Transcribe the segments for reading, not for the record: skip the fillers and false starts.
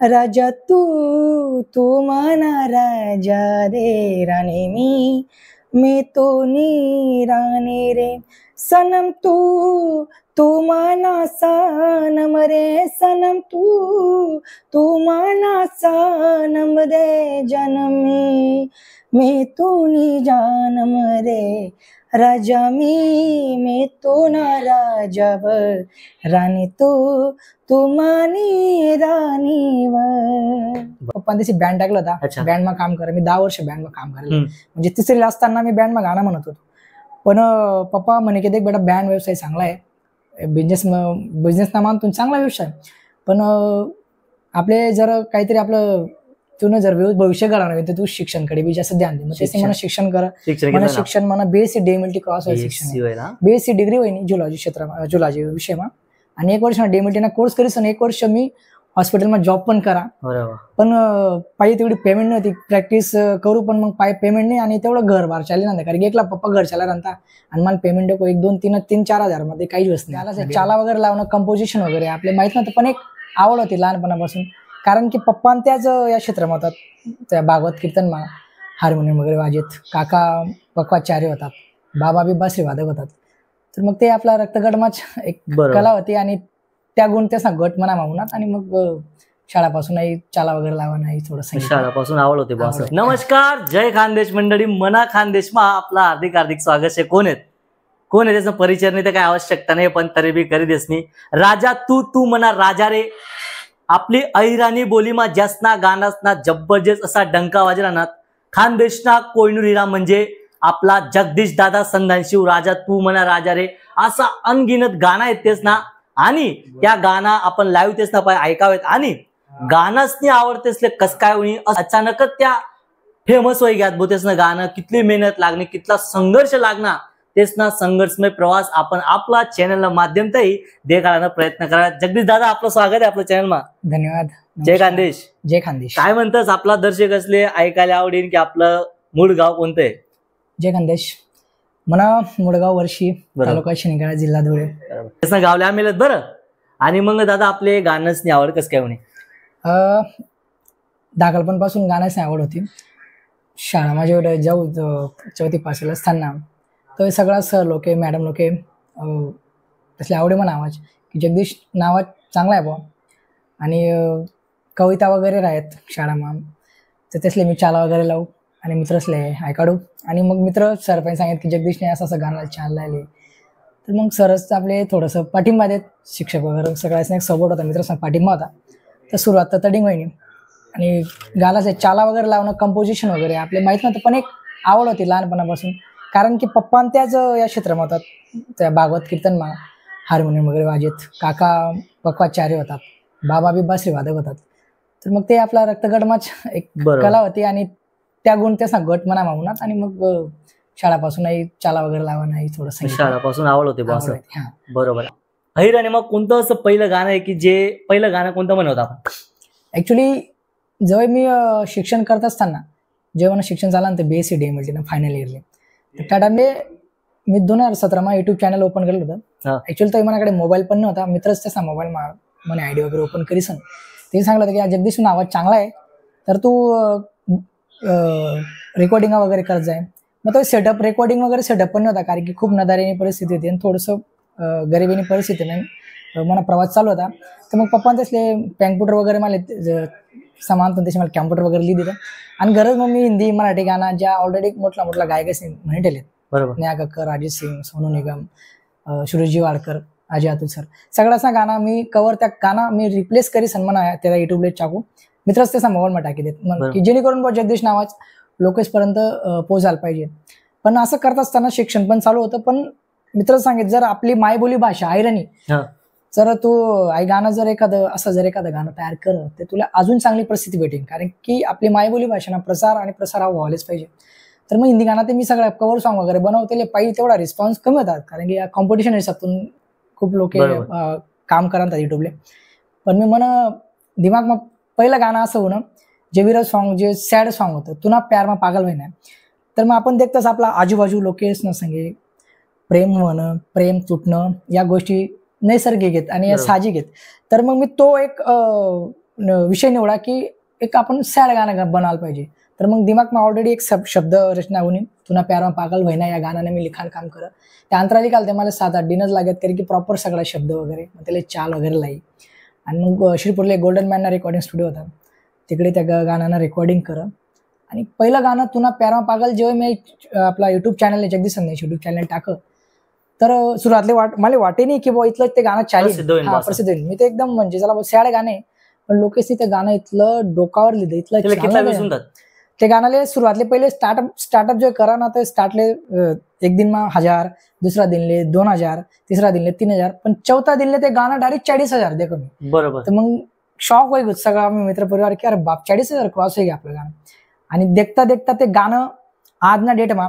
राजा तू माना राजा रे राणी मी तो नी राणी रे सनम तू माना सनम रे सनम तू माना सनम रे जनमी मैं तू नी जानम रे राजा मी तो ना राजावर राणी तू मानी राणीवर. पप्पांनी तशी बँड टाकला होता, बँड मा काम करा. मी 10 वर्ष बँड मा काम करायला. म्हणजे तिसरीला असताना मी बँड मा गाणं म्हणत होतो. पण पप्पा म्हणे की देख बेटा बँड व्यवसाय चांगला आहे, बिझनेस ना मानतो चांगला व्यवसाय, पण आपले जर काहीतरी आपलं तुला जर भविष्य घडवणार तर तू शिक्षणकडे बी जास्त ध्यान दे. मग त्याचे मला शिक्षण करा, मला शिक्षण म्हणा बीएससी DMLT क्रॉस शिक्षण, बीएससी डिग्री होईनी झुलॉजी क्षेत्र झुलॉजी विषयमा. आणि 1 वर्ष DMLT ना कोर्स करीस आणि 1 वर्ष मी हॉस्पिटलमध्ये जॉब पण करा. पण पाहिजे तेवढी पेमेंट नव्हती, प्रॅक्टिस करू पण मग पेमेंट नाही आणि तेवढं घर बार चालले ना, कारण एकला पप्पा घर चालला राहता आणि मला पेमेंट देखो 1-2-3-4 हजार मध्ये काही दिवस नाही आला. चाला वगैरे लावणं, कंपोजिशन वगैरे आपले माहित नव्हतं, पण एक आवड होती लहानपणापासून. कारण की पप्पा त्याच या क्षेत्रामध्ये होतात, त्या भागवत कीर्तन मा हार्मोनियम वगैरे वाजत, काका पक्वाचार्य होतात, बाबा बी बासरी वादक होतात. तर मग ते आपला रक्तगटमाच एक कला होती आणि त्या गुण त्या गट म्हणा मागूनात. आणि मग शाळापासूनही चाला वगैरे लावा नाही, थोडं शाळापासून आवड होते बॉस. नमस्कार, जय खानदेश मंडळी, मना खानदेश मा आपला हार्दिक स्वागत आहे. कोण आहे त्याचा परिचय नाही तर काय आवश्यकता नाही, पण तरी बी करी देस नाही. राजा तू मना राजा रे, आपली अहिराणी बोलीमा जास्तना गानासना जबरदस्त असा डंका वाजला. खानदेशना कोयनूर हिरा म्हणजे आपला जगदीश दादा संधानशिव. राजा तू मना राजा रे असा अनगिनत गाणं येतेस ना, आणि त्या गाणं आपण लाईव्ह तेच ना पाय ऐकावेत आणि गाणंच आवडतेस कस काय होई अचानकच त्या फेमस होई घ्यात बोतेस ना. गाणं कितली मेहनत लागणे, कितला संघर्ष लागणार, तेच ना संघर्षमय प्रवास आपण आपला चॅनल माध्यमतही देखायला प्रयत्न करा. जगदीश दादा आपलं स्वागत आहे आपल्या चॅनल मा. धन्यवाद. जय खानदेश. जय खानदेश. काय म्हणतात आपला दर्शक असले ऐकायला आवडेल की आपलं मूळ गाव कोणतं आहे? जय खानदेश, म्हणा मुळगाव वर्षी, तालुका शिंदखेडा, जिल्हा धुळे. तसं गावले आम्ही बरं. आणि मग दादा आपले गाणंच नाही आवड कस काय म्हणे? दाखलपणापासून गाण्याच नाही आवड होती. शाळा माझ्या जाऊ 4थी पासला असताना तर सगळा सर लोके मॅडम लोके तसले आवडे म्हणा आवाज की जगदीश नावा चांगला आहे बुवा. आणि कविता वगैरे राहत शाळामा तर तसले मी चाला वगैरे लावू आणि मित्र असले ऐकाडू. आणि मग मित्र सर पण सांगितलं की जगदीशने असं गाणं छान लायले. तर मग सरच आपले थोडंसं पाठिंबा देत, शिक्षक वगैरे सगळ्यांचा एक सपोर्ट होता, मित्र पाठिंबा होता. तर सुरुवात तर तडिंग होईनी आणि गालाचे चाला वगैरे लावणं, कंपोजिशन वगैरे आपले माहित नव्हतं, पण एक आवड होती लहानपणापासून. कारण की पप्पा त्याच या क्षेत्रामध्ये होतात, त्या भागवत कीर्तन मा हार्मोनियम वगैरे वाजत, काका पक्वाचार्य होतात, बाबा बी बासरी वादक होतात. तर मग ते आपला रक्तगटमाच एक कला होती आणि त्या गुण त्या गट म्हणा मागूनात. आणि मग शाळापासूनही चाला वगैरे लावा नाही, थोडं शाळापासून आवड होते बॉस. बरोबर. अहिर आणि मग कोणतं असं पहिलं गाणं आहे की जे पहिलं गाणं कोणतं म्हणत आपण? ऍक्च्युली जेव्हा मी शिक्षण करत असताना जेव्हा शिक्षण झालं ना, तर BSc DMLT ना फायनल इयरले, तर त्या टाइमले मी 2017 युट्यूब चॅनल ओपन केलं होतं. ऍक्च्युअली तर माझ्याकडे मोबाईल पण नव्हता, मित्रच तसा मोबाईल मला आयडी वगैरे ओपन करीस. ते सांगलं होतं की जगदीश आवाज चांगला आहे तर तू रेकॉर्डिंग वगैरे करत जाय. मग तो सेटअप रेकॉर्डिंग वगैरे सेटअप पण नव्हता, कारण की खूप नदारीने परिस्थिती होती आणि थोडंसं गरिबीने परिस्थिती नाही, मला प्रवास चालू होता. तर मग पप्पाने तसले कॅम्प्युटर वगैरे मला सामान पण त्याचे मला कॅम्प्युटर वगैरे लिहिलं. आणि गरज मग मी हिंदी मराठी गाणं ज्या ऑलरेडी मोठला गायक म्हणेल, नेहा कक्कर, अरिजित सिंग, सोनू निगम, सुरेशजी वाडकर, अजय अतुल सर, सगळ्याचा गाणं मी कवर त्या गाणं मी रिप्लेस करीस म्हणा त्याला युट्यूबला टाकू. मित्रच त्याचा मोबाईलमध्ये टाकी देत की जेणेकरून जगदीश नावाच लोकेशपर्यंत पोहोचायला पाहिजे. पण असं करत असताना शिक्षण पण चालू होतं. पण मित्र सांगितलं जर आपली मायबोली भाषा आयरणी, जर तू आई गाणं जर एखादं गाणं तयार कर तर तुला अजून चांगली परिस्थिती भेटेल, कारण की आपली मायबोली भाषेना प्रसार हा व्हायलाच पाहिजे. तर मग हिंदी गाणं ते मी सगळं कव्हर सॉन्ग वगैरे बनवते, पाहिजे तेवढा रिस्पॉन्स कमी होतात, कारण की कॉम्पिटिशन हिसाबतून खूप लोक काम करतात युट्यूबले. पण मी दिमाग मग पहिलं गाणं असं होणं जे विरल सॉन्ग, जे सॅड सॉन्ग होतं, तुना प्यार मा पागल होईना. तर मग आपण देखतच आपला आजूबाजू लोकेश न संगे प्रेम होणं, प्रेम तुटणं, या गोष्टी नैसर्गिक आहेत आणि या साहजिक आहेत. तर मग मी तो एक विषय निवडा की एक आपण सॅड गाणं बनायला पाहिजे. तर मग दिमागમાં ऑलरेडी एक शब्द रचना होऊन तुना प्यारा पागल व्हायना या गाण्याने मी लिखाण काम करत. त्या अंतराली काल ते मला 7-8 दिनच लागत कारण की प्रॉपर सगळा शब्द वगैरे मग त्याला चाल वगैरे लाई. आणि मग श्रीपुरला गोल्डन मॅनना रेकॉर्डिंग स्टुडिओ होता, तिकडे त्या गाण्यानं रेकॉर्डिंग करत. आणि पहिलं गाणं तुना प्यारा पागल जेव्हा मी आपला युट्यूब चॅनल जगदीश संदेश युट्यूब चॅनल टाकत, तर सुरुवातले मला वाटे नाही की बाबा इथलं ते गाणं प्रसिद्ध होईल. मी ते एकदम म्हणजे चला सॅड गाणे, पण लोकेशनी ते गाणं इथलं डोकावर लिहिलं, इथलं ते गाण्याले सुरुवातले पहिले स्टार्टअप जे करा ना, ते स्टार्टले एक दिन में 1000, दुसरा दिनले 2000, तिसरा दिनले 3000, पण चौथा दिनले ते गाणं डायरेक्ट 40,000 देखो मी. बरोबर. तर मग शॉक होई सगळा आम्ही मित्र परिवार की अरे बाप 40,000 क्रॉस होई आपलं गाणं. आणि देखता देखता ते गाणं आज ना डेटमा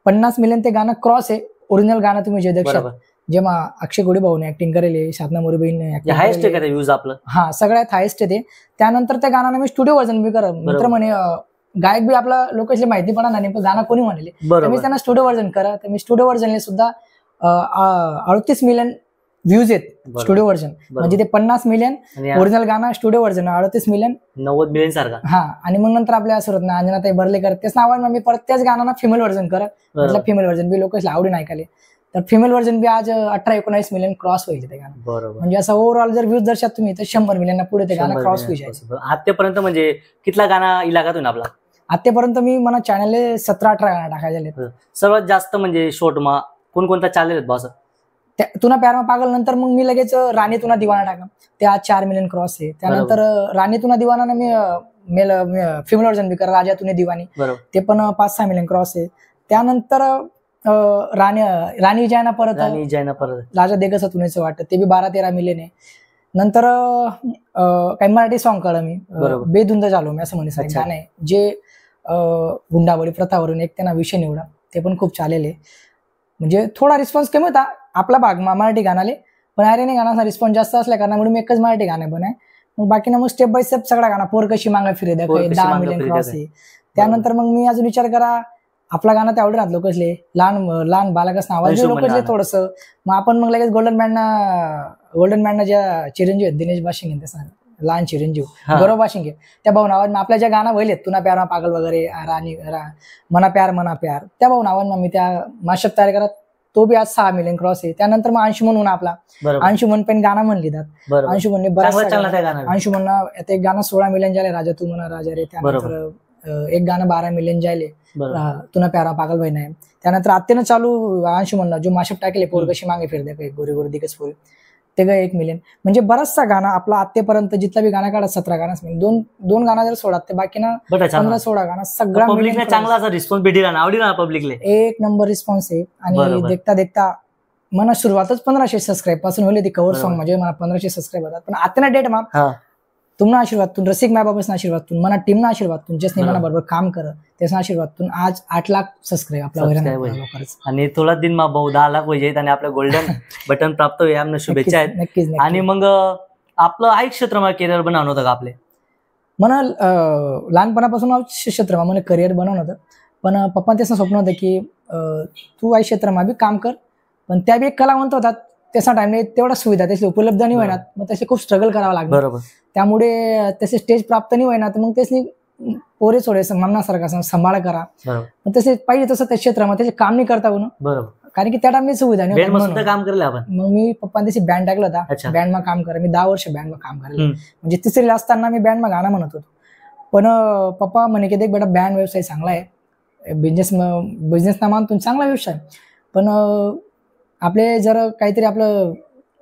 50 मिलियन ते गाणं क्रॉस आहे. ओरिजिनल गाणं तुम्ही जे देखता जेव्हा अक्षय गोडे भाऊने ऍक्टिंग करेले, साधना मोरेबाईने हायेस्ट आहे यूज आपलं, हा सगळ्यात हायेस्ट आहे ते. त्यानंतर त्या गाण्याने मी स्टुडिओ व्हर्जन बी करत. मित्र म्हणे गायक बी आपला लोकांची माहिती पण नाही, पण गाणं कोणी म्हणले, मी त्यांना स्टुडिओ व्हर्जन करा. तर मी स्टुडिओ व्हर्जनले सुद्धा 38 मिलियन व्ह्यूज आहेत स्टुडिओ व्हर्जन, म्हणजे ते 50 मिलियन ओरिजिनल गाणं, स्टुडिओ व्हर्जन 38 मिलियन, 90 मिलियन सारखा. हा. आणि मग नंतर आपल्या सुरत ना अंजनाताई भरलेकर त्याच नावाने मी परत त्याच गाणं फिमेल व्हर्जन करत. मतलब फिमेल व्हर्जन बी लोकांना आवडीन ऐकायले. तर फिमेल व्हर्जन बी आज 18-19 मिलियन क्रॉस होईल ते गाणं. बरोबर. म्हणजे असं ओव्हरऑल जर व्ह्यूज दर्शक तुम्ही तर 100 मिलियन पुढे ते गाणं क्रॉस होईल. आतापर्यंत म्हणजे कितला गाणं इलाकातून आपला आतापर्यंत मी मला चॅनल 17-18 गाणं टाकायचे. सर्वात जास्त म्हणजे शॉर्ट मा कोणकोणता चालले आहेत बॉस? तुना प्यारमा पागल नंतर मग मी लगेच राणी तुना दिवाना टाका, ते आज 4 मिलियन क्रॉस आहे. त्यानंतर राणी तुना दिवाना मी फिमेल व्हर्जन बी करा, राजा तुने दिवानी, ते पण 5-6 मिलियन क्रॉस आहे. त्यानंतर राणी जैना परत राजा देगसा तुनेचं वाटत, ते बी 12-13 मिलियन आहे. नंतर काही मराठी सॉन्ग कळलं मी, बेधुंद झालो मी असं म्हणण्यासाठी गाणं आहे जे हुंडाबळी प्रथावरून एक त्यांना विषय निवडा, ते पण खूप चालेल आहे. म्हणजे थोडा रिस्पॉन्स कमी होता आपला भाग मराठी गाण्याले, पण आर्यने गाण्याचा रिस्पॉन्स जास्त असल्या कारणामुळे मी एकच मराठी गाणं बनाय. मग बाकी ना मग स्टेप बाय स्टेप सगळा गाणं पोर कशी मागा फिरे 10 मिलियन क्रॉस आहे. त्यानंतर मग मी अजून विचार करा आपला गाणं ते आवडे लोक कसले लहान बालकच आवाज लोक थोडस, मग आपण मग लगेच गोल्डन मॅनना ज्या चिरंजीव आहेत दिनेश बाशिंगे, लहान चिरंजीव गौरव बाशिंगे, त्या भाऊ नावात आपल्या ज्या गाणं वहिले तुना प्यारा पागल वगैरे राणी मना प्यार त्या भाऊ नावात मी त्या माशप तयार करत, तो बी आज 6 मिलियन क्रॉस आहे. त्यानंतर मग अंशुमन म्हणून आपला अंशुमन पण गाणं म्हणली जात, अंशुमनने बराच अंशुमनना आता एक गाणं 16 मिलियन झाले, राजा तू मना राजा रे. त्यानंतर एक गाणं 12 मिलियन झाले, तुना प्यारा पागल बहीण आहे. त्यानंतर आत्यानं चालू अंशुमनला जो माशप टाकले पोर कशी मागे फिरते काही गोरी गोरी दिगच पोरी, ते ग 1 मिलियन. म्हणजे बराचसा गाणं आपला आत्तेपर्यंत जिथला बी गाणं काढत 17 गाणं, दोन गाणं जर सोडा ते बाकी ना 15-16 गाणं सगळा चांगला रिस्पॉन्स भेटेल, आवडीला पब्लिकले एक नंबर रिस्पॉन्स आहे. आणि देखता देखता मला सुरुवातच 1500 सबस्क्राईब पासून होईल, ती कव्हर सॉन्ग म्हणजे मला 1500 सबस्क्राईब होतात. पण आता डेट मा तुमना आशीर्वादतून, रसिक मायबापासून आशीर्वादतून, मना टीमना आशीर्वादतून, ज्याने मला बरोबर काम करत त्याच्या आशीर्वादतून आज 8 लाख सबस्क्राईब आपला. आणि थोडा दिन मा भाऊ 10 लाख होईल आणि आपलं गोल्डन बटन प्राप्त होईल, आमना शुभेच्छा आहेत. नक्कीच. आणि मग आपलं आई क्षेत्रामध्ये करिअर बनवणं होतं का आपले? मला लहानपणापासून क्षेत्र मला करिअर बनवणं होतं, पण पप्पा त्याचं स्वप्न होतं की तू आई क्षेत्रामध्ये काम कर, पण त्या बी एक कलावंत होतात त्याचा टाइमला तेवढा सुविधा त्याची उपलब्ध नाही होणार, मग त्याचे खूप स्ट्रगल करावं लागलं. बरोबर. त्यामुळे त्याचे स्टेज प्राप्त नाही होईना, तर मग त्याची पोरे सोडे म्हणण्यासारखा सांभाळ करा, मग तसे पाहिजे तसं त्या क्षेत्रामध्ये त्याचे काम नाही करता होणं. बरोबर. कारण की त्या टाइमला सुविधा नाही काम केलं आपण. मग मी पप्पा त्याची बँड टाकलं होता, बँड मा काम करा. मी 10 वर्ष बँड मा काम करायला, म्हणजे तिसरीला असताना मी बँड मा गाणं म्हणत होतो. पण पप्पा म्हणे की देख बेटा बँड व्यवसाय चांगला आहे, बिझनेस ना मानतो चांगला व्यवसाय, पण आपले जर काहीतरी आपलं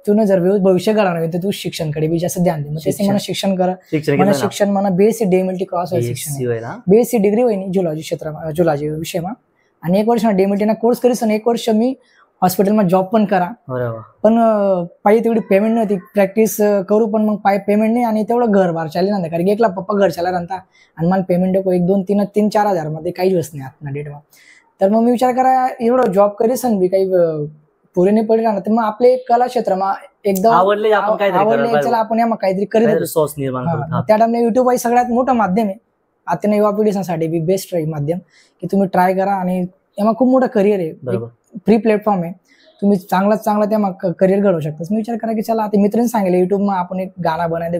तुला जर भविष्य घडवणार तर तू शिक्षणकडे बी जास्त ध्यान दे. मग त्याचे मला शिक्षण करा, मला शिक्षण मला बीएससी डीएमएलटी क्रॉस होईल शिक्षण, बीएससी डिग्री होईल झुलॉजी क्षेत्र झुलॉजी विषयमा. आणि 1 वर्ष डीएमएलटी ना कोर्स करीस आणि 1 वर्ष मी हॉस्पिटलमध्ये जॉब पण करा. पण पाहिजे तेवढी पेमेंट नव्हती, प्रॅक्टिस करू पण मग पेमेंट नाही, आणि तेवढं घर बार चालले ना, कारण की एकला पप्पा घर चालला राहता आणि मला पेमेंट देखो 1-2-3-4 हजार मध्ये काही दिवस नाही आता डेटमा. तर मग मी विचार करा एवढं जॉब करीस आणि बी काही पुरे नाही पडले ना, तर मग आपले कला क्षेत्रमा एकदम आवडले चला आपण या मग काहीतरी करीत. त्या टाइमला युट्यूब आहे सगळ्यात मोठं माध्यम आहे आता युवा पिढीसाठी बी बेस्ट माध्यम, की तुम्ही ट्राय करा आणि यामा खूप मोठं करिअर आहे, फ्री प्लॅटफॉर्म आहे, तुम्ही चांगला त्या करिअर घडवू शकता. मी विचार करा की चला आता मित्रांनी सांगितलं युट्यूब मा आपण एक गाणं बनाय दे,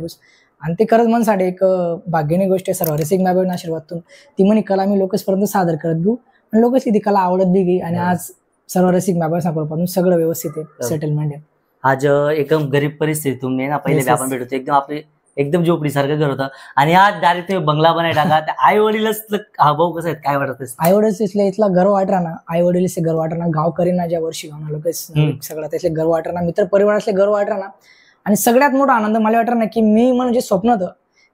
आणि ते खरंच मनसाठी एक भाग्याची गोष्ट आहे. सर्व रसिक मायबाबांच्या आशीर्वादातून ती म्हणे कला मी लोकसपर्यंत सादर करत घेऊ आणि लोकच ती कला आवडत बी गेली आणि आज सर्व रसिक मायबाबांच्या कृपेतून सगळं व्यवस्थित आहे, सेटलमेंट आहे. आज एकदम गरीब परिस्थितीतून ना पहिले आपण भेटतो एकदम आपले एकदम झोपडीसारखं घर होतं आणि आज डायरेक्ट तुम्ही बंगला बनाय टाका. आई वडीलच हा भाऊ कसं आहेत काय वाटत? आई वडील इथला गर्व वाटणार, आई वडील गर्व वाटणार, गावकरींना ज्या वर्षी गावना लोक सगळं त्यातले गर्व वाटणार, मित्र परिवारातले गर्व वाटणार. आणि सगळ्यात मोठा आनंद मला वाटणार ना की मी म्हणजे स्वप्न होतं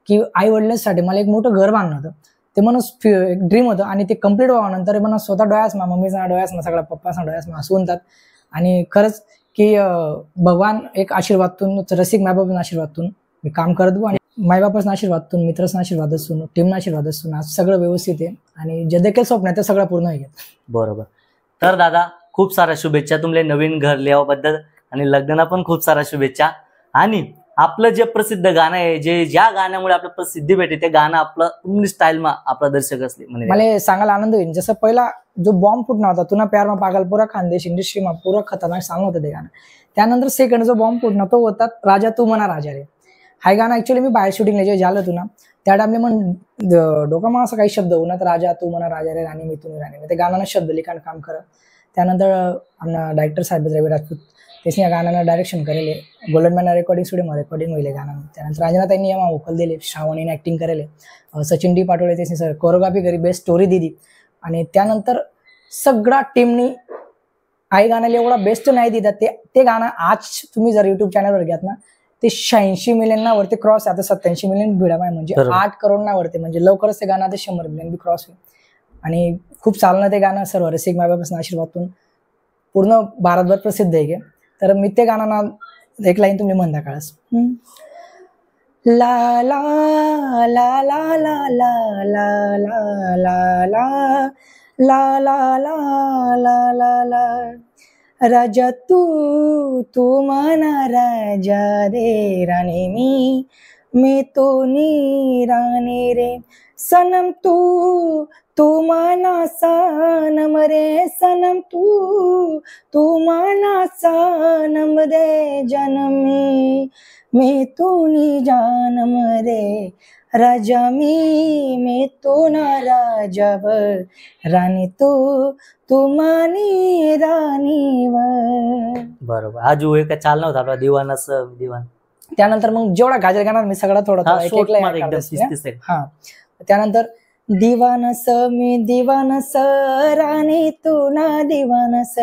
की आई वडिलांसाठी मला एक मोठं घर बांधणं होतं. ते म्हणून एक ड्रीम होतं आणि ते कम्प्लीट व्हावं. मला स्वतः डोळ्यास मम्मीचा डोळ्यास सगळ्या पप्पाचा डोळ्यास हसू म्हणतात. आणि खरंच की भगवान एक आशीर्वादातून रसिक मायबापांच्या आशीर्वादातून मी काम करत आणि मायबापांच्या आशीर्वादातून मित्रांचा आशीर्वाद असून टीमना आशीर्वाद असून आज सगळं व्यवस्थित आहे आणि जे देखील स्वप्न आहे ते सगळं पूर्ण होईल. बरोबर. तर दादा खूप साऱ्या शुभेच्छा तुमले नवीन घर लिहाबद्दल आणि लग्नाला पण खूप साऱ्या शुभेच्छा. आणि आपलं जे प्रसिद्ध गाणं आहे जे ज्या गाण्यामुळे आपलं प्रसिद्धी भेटते ते गाणं आपलं पूर्ण स्टाईल मा आपला दर्शक असले म्हणजे मला सांगायला आनंद होईल. जसं पहिला जो बॉम्ब फुटणार होता तुना प्यार मा पागल पुरा खानदेश इंडस्ट्री मा पुरा खतरनाक सांग होतं ते गाणं. त्यानंतर सेकंड जो बॉम्ब फुटणार तो होता राजा तू मना राजा रे. हा गाणं ऍक्च्युअली मी बाहेर शूटिंगला जे झालं होतं ना त्या टाइमला मग डोकामा असं काही शब्द होणार राजा तू मना राजा रे राणी मी तुम्ही राणी ते गाण्यानं शब्द लिखाण काम करत. त्यानंतर आमना डायरेक्टर साहेब रवी राजपूत त्याने या गाण्यानं डायरेक्शन करेले. Golden man recording studio recording होईल गाणं. त्यानंतर राजनाताईंनी यामा वोकल दिले, श्रावणीने ऍक्टिंग करेले, सचिन डी पाटोळे त्याने कोरिओग्राफी करी, बेस्ट स्टोरी दिली. आणि त्यानंतर सगळ्या टीमनी आई गाण्याला एवढा बेस्ट नाही दिला. ते गाणं आज तुम्ही जर युट्यूब चॅनलवर घ्यात ना ते 86 मिलियन वरती क्रॉस आहे. आता 87 मिलियन भिडा आहे म्हणजे 8 करोड वरती म्हणजे लवकरच ते गाणं 100 मिलियन बी क्रॉस होईल. आणि खूप चालणं ते गाणं सर्व रसिक मायबापासून आशीर्वादातून पूर्ण भारतभर प्रसिद्ध आहे. तर मी ते गाणं ना एक लाईन तुम्ही म्हणता काळस ला ला ला ला ला ला ला ला ला ला ला ला ला ला ला राजा तू मना राजा रे राणी मी तो नी राणी रे सनम तू मना सनम रे सनम तू मना सनम रे जनमी मैं तू नी जानम रे राजा मी तू ना राजावर राणी तू मानी राणीवर. बरोबर. आज एक चालणं होतं आपला दिवान. त्यानंतर मग जेवढा गाजर गाणार मी सगळा थोडा हा. त्यानंतर दिवानस मी दिवानस राणी तू ना दिवानस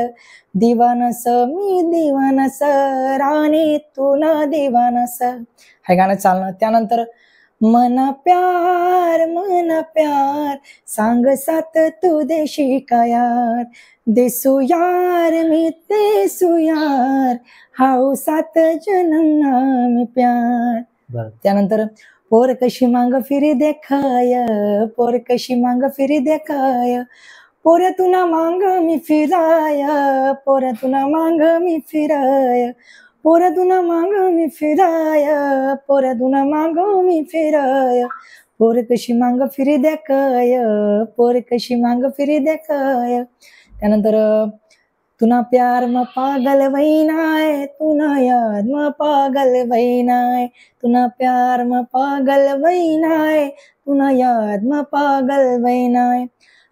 दिवानस मी दिवानस राणी तू ना दिवानस हे गाणं चालणं. त्यानंतर मना प्यार सांग साथ तू देशी का यार देसू यार मी देसू यार हाऊ सात जन्म नाम प्यार. त्यानंतर पोर कशी मांग फिरी देखाय पोर कशी मांग फिरी देखाय पोर तुना मांग मी फिराय पोर तुना मांग मी फिराय पोर तुना मांग मी फिराय पोर तुना मांग मी फिराय पोर कशी मांग फिरी देखाय पोर कशी मांग फिरी देखाय. त्यानंतर तुना प्यार म पागल वैनाय तुना याद म पागल वैनाय तुना प्यार म पागल वैनाय तुना याद म पागल वैनाय.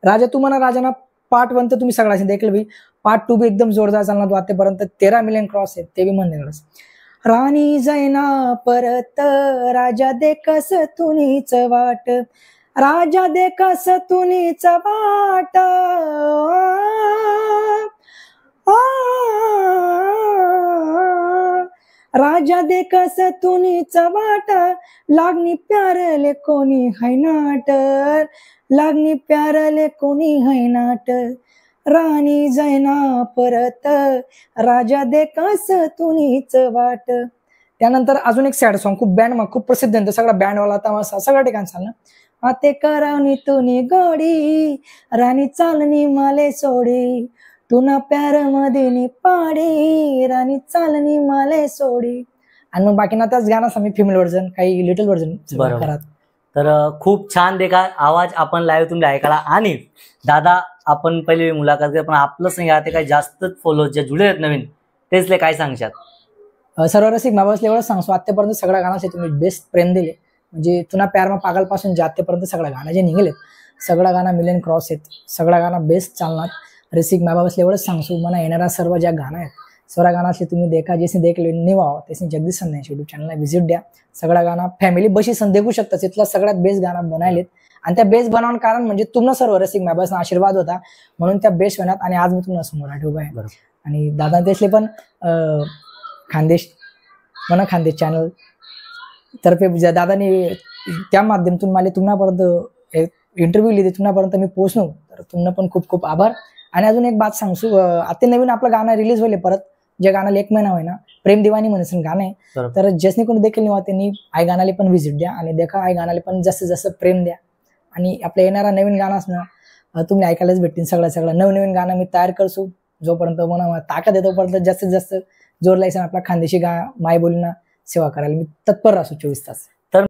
राजा तू मना राजाना पार्ट 1 तर तुम्ही सगळ्यांनी देखील बी पार्ट 2 बी एकदम जोरदार चालणार. तो आतापर्यंत 13 मिलियन क्रॉस आहे ते बी म्हणण्याकडे. राणी जैना परत राजा देखस तुनीच वाट राजा देखस तुनीच वाट राजा देखस तुनीच वाट लागनी प्यारले कोणी हैनाट लागनी प्यारले कोणी हैनाट राणी जैना परत राजा देखस तुनीच वाट. त्यानंतर अजून एक सॅड सॉन्ग खूप बँड खूप प्रसिद्ध आहे सगळा बँडवाला तमाशा सगळ्या ठिकाणी चालणं. आते करावनी तुनी गोडी राणी चालनी माले सोडी तुना प्यार मध्ये पाडी राणी चालनी माले सोडी. आणि मग बाकी ना त्याच गाणं मी फिमेल व्हर्जन काही लिटल व्हर्जन करत. तर खूप छान देखा आवाज आपण लाईव्ह तुम्ही ऐकायला. आणि दादा आपण पहिली मुलाखत पण आपलं संग ते काही जास्तच फॉलोअर्स जे जुळे आहेत नवीन तेचले काय सांगशात? सर्व रसिक माय बसले एवढं सांगतो, आतापर्यंत सगळ्या गाण्याचे तुम्ही बेस्ट प्रेम दिले. म्हणजे तुना प्यार मा पागल पासून जे आतापर्यंत सगळं गाणं जे निघेलेत, सगळं गाणं मिलियन क्रॉस आहेत, सगळं गाणं बेस्ट चालणार. रसिक माय बसले एवढंच सांगतो, मला येणारा सर्व ज्या गाणं आहेत सगळ्या गाण्याचे तुम्ही देखा, जसे देखले निवाव त्याचे जगदीश संदेश युट्यूब चॅनलला व्हिजिट द्या. सगळ्या गाणं फॅमिली बशी सण देखू शकता, तिथला सगळ्यात बेस्ट गाणं बनायलेत. आणि त्या बेस्ट बनवून कारण म्हणजे तुम्हाला सर्व रसिक माय बसना आशीर्वाद होता, म्हणून त्या बेस्ट बनत. आणि आज मी तुम्हाला समोर आठवू आहे. आणि दादा तेसले पण खानदेश मना खानदेश चॅनल तर्फे दादानी त्या माध्यमातून मला तुम्हापर्यंत इंटरव्ह्यू लिहिली, तुम्हापर्यंत मी पोहोचलो, तर तुम्हाला पण खूप खूप आभार. आणि अजून एक बात सांगतो, आता नवीन आपलं गाणं रिलीज होईल परत, जे गाण्याला 1 महिना होईना, प्रेम दिवानी म्हणून गाणं आहे. तर ज्याने कोणी देखील निवा त्यांनी आई गाण्याला पण व्हिजिट द्या आणि देखा आई गाण्याला पण जास्तीत जास्त प्रेम द्या. आणि आपल्या येणारा नवीन गाणं असणं तुम्ही ऐकायलाच भेटतील. सगळं नवनवीन गाणं मी तयार करतो, जोपर्यंत मला ताकद आहे तोपर्यंत जास्तीत जास्त जोर लायसन आपल्या खानदेशी माय बोलींना सेवा करायला मी तत्पर असू 24 तास.